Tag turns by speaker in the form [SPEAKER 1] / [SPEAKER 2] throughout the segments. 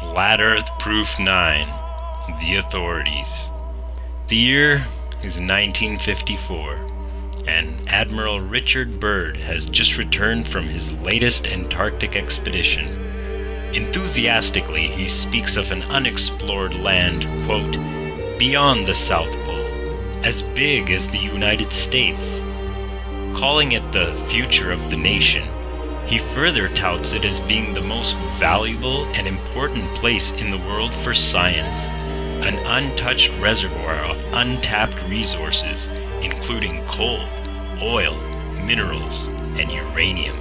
[SPEAKER 1] Flat Earth Proof 9. The Authorities. The year is 1954, and Admiral Richard Byrd has just returned from his latest Antarctic expedition. Enthusiastically, he speaks of an unexplored land, quote, beyond the South Pole, as big as the United States. Calling it the future of the nation, he further touts it as being the most valuable and important place in the world for science, an untouched reservoir of untapped resources, including coal, oil, minerals, and uranium.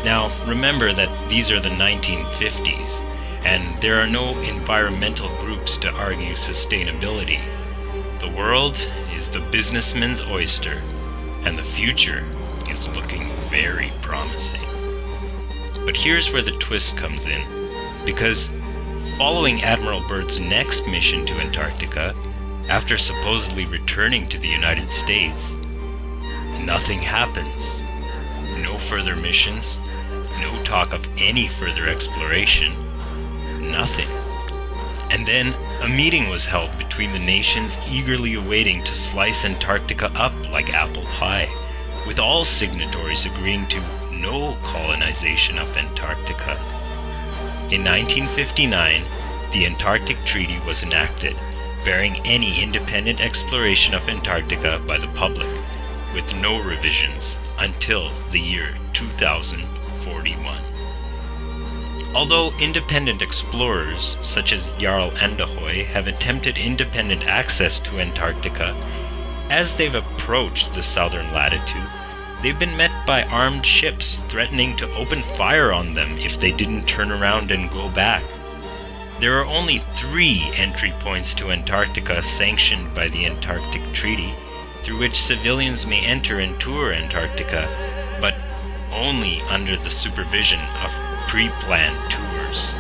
[SPEAKER 1] Now, remember that these are the 1950s, and there are no environmental groups to argue sustainability. The world is the businessman's oyster, and the future is looking very promising. But here's where the twist comes in, because following Admiral Byrd's next mission to Antarctica, after supposedly returning to the United States, nothing happens. No further missions, no talk of any further exploration, nothing. And then a meeting was held between the nations eagerly awaiting to slice Antarctica up like apple pie, with all signatories agreeing to no colonization of Antarctica. In 1959, the Antarctic Treaty was enacted, barring any independent exploration of Antarctica by the public, with no revisions until the year 2041. Although independent explorers such as Jarl Anderhoy have attempted independent access to Antarctica, as they've approached the southern latitudes, they've been met by armed ships threatening to open fire on them if they didn't turn around and go back. There are only 3 entry points to Antarctica sanctioned by the Antarctic Treaty, through which civilians may enter and tour Antarctica, but only under the supervision of pre-planned tours.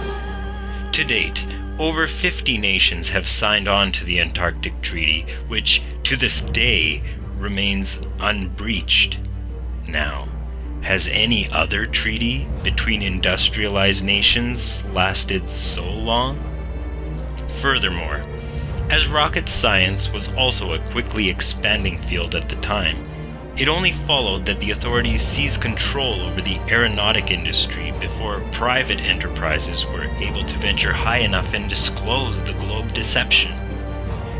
[SPEAKER 1] To date, over 50 nations have signed on to the Antarctic Treaty, which, to this day, remains unbreached. Now, has any other treaty between industrialized nations lasted so long? Furthermore, as rocket science was also a quickly expanding field at the time, it only followed that the authorities seized control over the aeronautic industry before private enterprises were able to venture high enough and disclose the globe deception.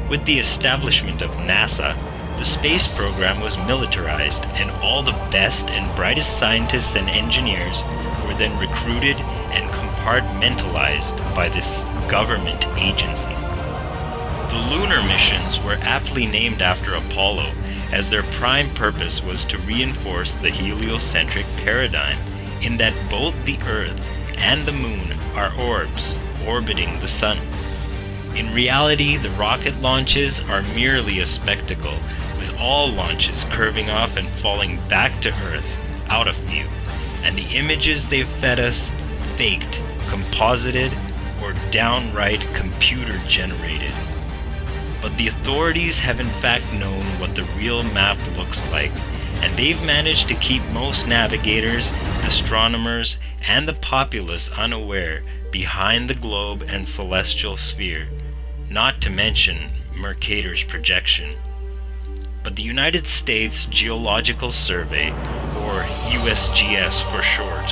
[SPEAKER 1] With the establishment of NASA, the space program was militarized, and all the best and brightest scientists and engineers were then recruited and compartmentalized by this government agency. The lunar missions were aptly named after Apollo, as their prime purpose was to reinforce the heliocentric paradigm, in that both the Earth and the Moon are orbs orbiting the Sun. In reality, the rocket launches are merely a spectacle, with all launches curving off and falling back to Earth, out of view, and the images they've fed us faked, composited, or downright computer-generated. But the authorities have in fact known what the real map looks like, and they've managed to keep most navigators, astronomers, and the populace unaware behind the globe and celestial sphere, not to mention Mercator's projection. But the United States Geological Survey, or USGS for short,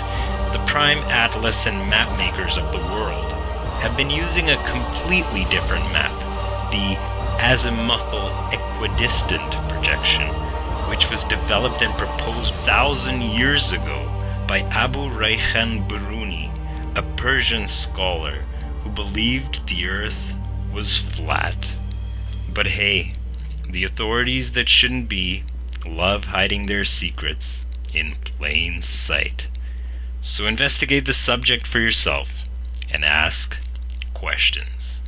[SPEAKER 1] the prime atlas and map makers of the world, have been using a completely different map, the azimuthal equidistant projection, which was developed and proposed 1,000 years ago by Abu Rayhan Biruni, a Persian scholar who believed the Earth was flat. But hey, the authorities that shouldn't be love hiding their secrets in plain sight. So investigate the subject for yourself and ask questions.